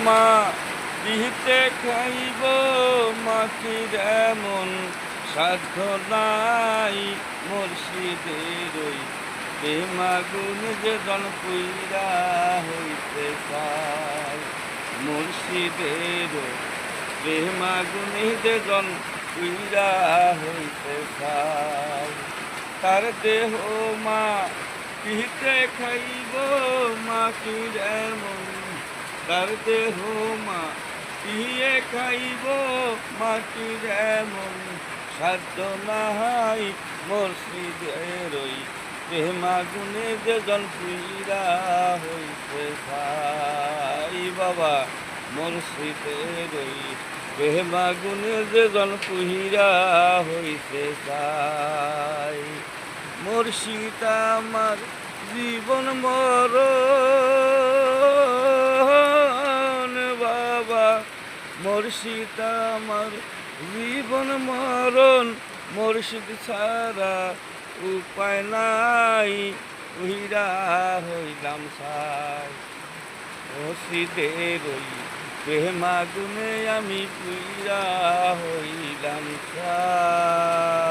মা দিতে খাইব মাটির এমন সাধ্য নাই মুর্শিদের ওই প্রেমাগুন যে জন পুইরা হইতে চায় মুর্শিদের প্রেমাগুনে যে জন পুইরা হইতে চায় তার দেহ মা পিতে খাইব মাটির এমন তার দেহ মা পিয়ে খাইব মাটির এমন সাধ্য নাই মুর্শিদের ওই প্রেমাগুনে যে জন পুইরা হইতে চাই বাবা মুর্শিদের ওই প্রেমাগুনে যে জন পুইরা হইতে চাই মুর্শিদ আমার জীবন মরণ বাবা মুর্শিদ আমার জীবন মরণ মুর্শিদ ছাড়া উপায় নাই উহিরা হইলাম সাই মুর্শিদের ওই প্রেমাগুনে আমি পুইরা হইলাম সাই।